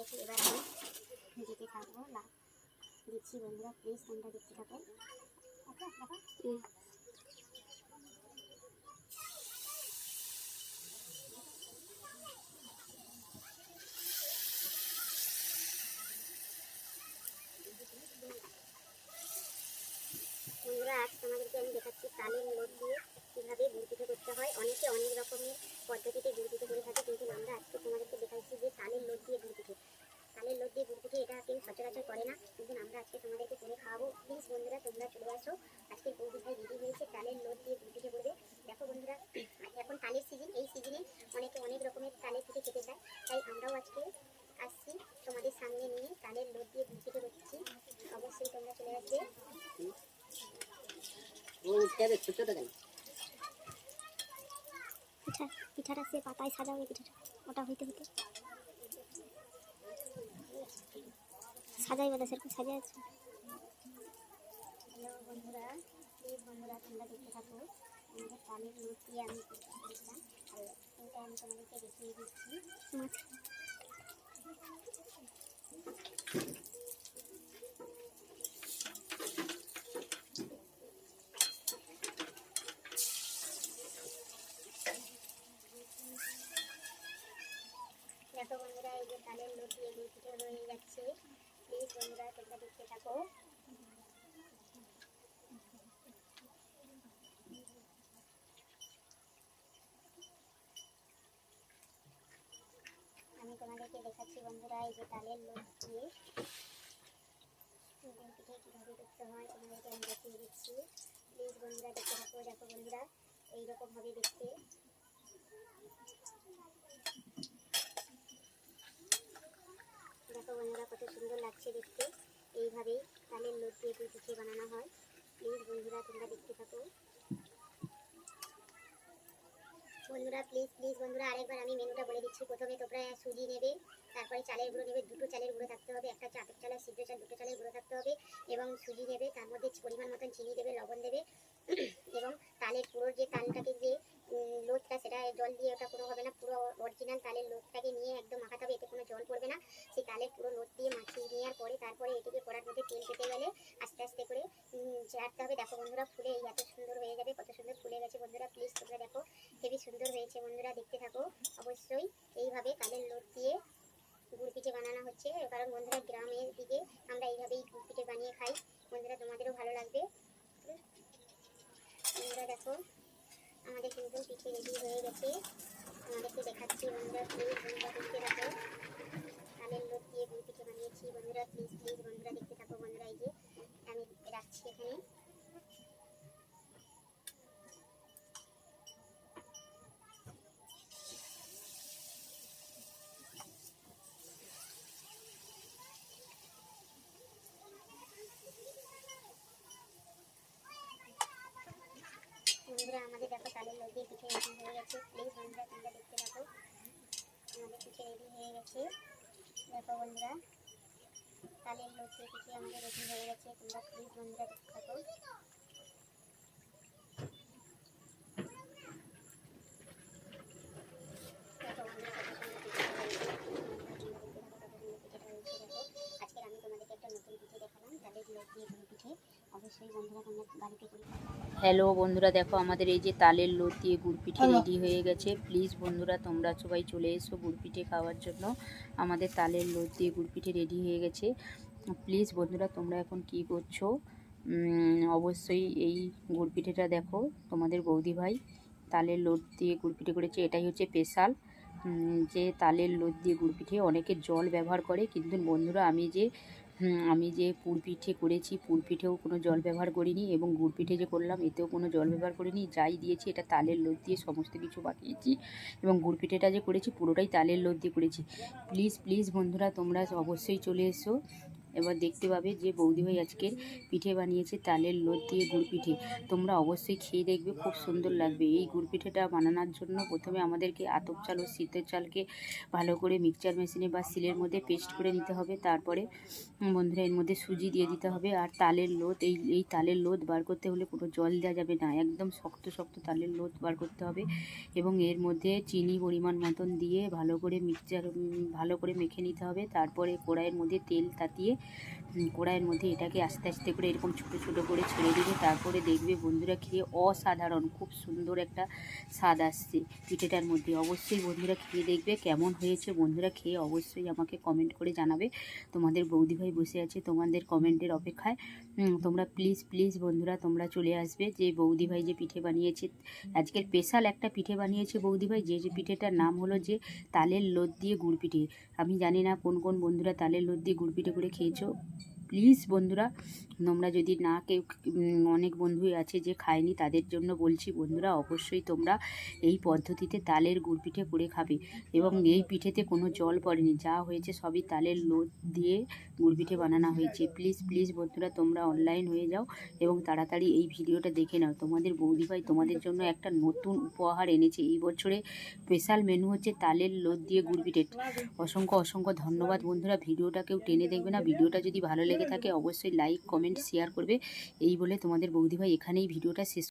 গেছে। এবার আমি দিতে থাকবো, দিচ্ছি বন্ধুরা, প্লিজ তোমরা দেখতে থাকো। বন্ধুরা আজ তোমাদেরকে আমি দেখাচ্ছি তালের লোট দিয়ে কীভাবে গুড় পিঠে করতে হয়। অনেকে অনেক রকমের পদ্ধতিতে গুড় পিঠে করে থাকে, কিন্তু আমরা আজকে তোমাদেরকে দেখাচ্ছি যে তালের লোট দিয়ে গুড় পিঠে। তালের লোট দিয়ে গুড় পিঠে এটা কেউ সচরাচর করে না, কিন্তু আমরা আজকে তোমাদেরকে করে খাওয়াবো। প্লিজ বন্ধুরা তোমরা চলে আসো। আজকে বৌদি ভাই রেডি হয়েছে তালের লোট দিয়ে গুড় পিঠে করবে। দেখো বন্ধুরা, এখন তালের সিজন, এই সিজনে অনেকে অনেক রকমের তালের পিঠে খেতে চায়, তাই আমরাও আজকে আসছি তোমাদের সামনে নিয়ে তালের লোট দিয়ে গুড় পিঠে করছি। অবশ্যই তোমরা চলে আসবে। পিঠাটা সে পাতায় সাজাবে, পিঠাটা ওটা হইতে হইতে সাজাই বাদা সেরকম সাজা আছে। হ্যালো বন্ধুরা, প্লিজ বন্ধুরা তোমরা দেখতে থাকো। আমাদের তালের লোট দিয়ে আমি দিচ্ছিলাম, আর এটা আমি তোমাদেরকে দেখিয়ে দিচ্ছি। দেখো বন্ধুরা, এই যে তালের লোট দিয়ে গুড় পিঠে হয়ে যাচ্ছে। প্লিজ বন্ধুরা তোমরা দেখতে থাকো। আমি তোমাদেরকে দেখাচ্ছি বন্ধুরা, এই যে তালের লোট দিয়ে গুড় পিঠে কীভাবে করতে হয় তোমাদেরকে আমি দেখিয়ে দিচ্ছি। প্লিজ বন্ধুরা দেখতে থাকো। দেখো বন্ধুরা, এইরকম হবে দেখতে। দেখো বন্ধুরা কত সুন্দর লাগছে দেখতে। এইভাবেই তালের লোট দিয়ে গুড় পিঠে বানানো হয়। প্লিজ বন্ধুরা তোমরা দেখতে থাকো। বন্ধুরা প্লিজ বন্ধুরা আরেকবার আমি মেনুটা বলে দিচ্ছি। প্রথমে তোমরা সুজি নেবে, তারপরে চালের গুঁড়ো নেবে, দুটো চালের গুঁড়ো থাকতে হবে, একটা চালের চাল আর সিদ্ধ চাল দুটো চালের গুঁড়ো থাকতে হবে, এবং সুজি নেবে, তার মধ্যে পরিমাণ মতন চিনি দেবে, লবণ দেবে, এবং তালের পুরো যে তালটাকে যে লোটটা সেটা জল দিয়ে ওটা কোনো হবে না, পুরো অরিজিনাল তালের লোটটাকে নিয়ে একদম মাখাতে হবে, এতে কোনো জল পড়বে না। সেই তালের পুরো লোট দিয়ে মাখিয়ে নেওয়ার পরে তারপরে এটিকে কড়ার মধ্যে তেল পেতে গেলে আস্তে আস্তে করে চাটতে হবে। দেখো বন্ধুরা ফুলে এত সুন্দর হয়ে যাবে, কত সুন্দর ফুলে গেছে বন্ধুরা। প্লিজ তোমরা দেখো, হেবি সুন্দর হয়েছে বন্ধুরা, দেখতে থাকো। অবশ্যই এইভাবে তালের লোট দিয়ে গুড় পিঠে বানানো হচ্ছে, কারণ বন্ধুরা গ্রামের দিকে আমরা এইভাবেই গুড় পিঠে বানিয়ে খাই। বন্ধুরা তোমাদেরও ভালো লাগবে। বন্ধুরা দেখো আমাদের কিন্তু পিঠে রেডি হয়ে গেছে, আমাদেরকে দেখাচ্ছি বন্ধুরা। প্লিজ বন্ধুরা দেখতে থাকো, তালের লোট দিয়ে গুড় পিঠে বানিয়েছি বন্ধুরা। প্লিজ বন্ধুরা দেখতে থাকো। বন্ধুরা এই যে আমি রাখছি এখানে। বন্ধুরা আমাদের দেখো তালের লোট দিয়ে পিঠে রেডি হয়ে গেছে। প্লিজ বন্ধুরা তোমরা দেখতে থাকো, আমাদের পিঠে রেডি হয়ে গেছে। দেখো বন্ধুরা তালের লোট দিয়ে পিঠে আমাদের রেডি হয়ে গেছে। তোমরা প্লিজ বন্ধুরা দেখতে থাকো। আজকে আমি তোমাদেরকে একটা নতুন পিঠে দেখালাম, তালের লোট দিয়ে গুড় পিঠে। অবশ্যই বন্ধুরা তোমরা বাড়িতে করে। হ্যালো বন্ধুরা, দেখো আমাদের এই যে তালের লোট দিয়ে গুড় পিঠে রেডি হয়ে গেছে। প্লিজ বন্ধুরা তোমরা সবাই চলে এসো গুড় পিঠে খাওয়ার জন্য। আমাদের তালের লোট দিয়ে গুড় পিঠে রেডি হয়ে গেছে। প্লিজ বন্ধুরা তোমরা এখন কি করছো? অবশ্যই এই গুড় পিঠেটা দেখো, তোমাদের বৌদি ভাই তালের লোট দিয়ে গুড় পিঠে করেছে। এটাই হচ্ছে স্পেশাল যে তালের লোট দিয়ে গুড় পিঠে। অনেকে জল ব্যবহার করে, কিন্তু বন্ধুরা আমি যে পুর পিঠে করেছি, পুর পিঠেও কোনো জল ব্যবহার করিনি, এবং গুড় পিঠে যে করলাম এতেও কোনো জল ব্যবহার করিনি। যাই দিয়েছি এটা তালের লোট দিয়ে সমস্ত কিছু বানিয়েছি, এবং গুড় পিঠেটা যে করেছি পুরোটাই তালের লোট দিয়ে করেছি। প্লিজ বন্ধুরা তোমরা অবশ্যই চলে এসো। এবার দেখতে পাবে যে বৌদিভাই আজকে পিঠে বানিয়েছে তালের লোদ দিয়ে গুড় পিঠে। তোমরা অবশ্যই খেয়ে দেখবে, খুব সুন্দর লাগবে। এই গুড় পিঠেটা বানানোর জন্য প্রথমে আমাদেরকে আতপ চাল ও সিদ্ধের চালকে ভালো করে মিক্সচার মেশিনে বা শিলের মধ্যে পেস্ট করে নিতে হবে। তারপরে বন্ধুরা এর মধ্যে সুজি দিয়ে দিতে হবে। আর তালের লোদ, এই তালের লোদ বার করতে হলে কোনো জল দেওয়া যাবে না, একদম শক্ত শক্ত তালের লোদ বার করতে হবে। এবং এর মধ্যে চিনি পরিমাণ মতন দিয়ে ভালো করে ভালো করে মেখে নিতে হবে। তারপরে কড়াইয়ের মধ্যে তেল তাতিয়ে কড়াইয়ের মধ্যে এটাকে আস্তে আস্তে করে এরকম ছোটো ছোটো করে ছেড়ে দেবে। তারপরে দেখবে বন্ধুরা খেয়ে অসাধারণ, খুব সুন্দর একটা স্বাদ আসছে পিঠেটার মধ্যে। অবশ্যই বন্ধুরা খেয়ে দেখবে কেমন হয়েছে। বন্ধুরা খেয়ে অবশ্যই আমাকে কমেন্ট করে জানাবে। তোমাদের বৌদিভাই বসে আছে তোমাদের কমেন্টের অপেক্ষায়। তোমরা প্লিজ প্লিজ বন্ধুরা তোমরা চলে আসবে। যে বৌদিভাই যে পিঠে বানিয়েছে, আজকের স্পেশাল একটা পিঠে বানিয়েছে বৌদিভাই, যে পিঠেটার নাম হলো যে তালের লোদ দিয়ে গুড় পিঠে। আমি জানি না কোন কোন বন্ধুরা তালের লোদ দিয়ে গুড় পিঠে করে খেয়েছো। প্লিজ বন্ধুরা তোমরা যদি না কেউ অনেক বন্ধুই আছে যে খায়নি, তাদের জন্য বলছি বন্ধুরা অবশ্যই তোমরা এই পদ্ধতিতে তালের গুড় পিঠে করে খাবে। এবং এই পিঠেতে কোনো জল পড়েনি, যা হয়েছে সবই তালের লোদ দিয়ে গুড় পিঠে বানানো হয়েছে। প্লিজ প্লিজ বন্ধুরা তোমরা অনলাইন হয়ে যাও এবং তাড়াতাড়ি এই ভিডিওটা দেখে নাও। তোমাদের বৌদিভাই তোমাদের জন্য একটা নতুন উপহার এনেছে। এই বছরে স্পেশাল মেনু হচ্ছে তালের লোদ দিয়ে গুড় পিঠে। অসংখ্য অসংখ্য ধন্যবাদ বন্ধুরা। ভিডিওটা কেউ টেনে দেখবে না। ভিডিওটা যদি ভালো লেগে থাকে অবশ্যই লাইক কমেন্ট শেয়ার করবে। এই বলে তোমাদের বৌদিভাই এখানেই ভিডিওটা শেষ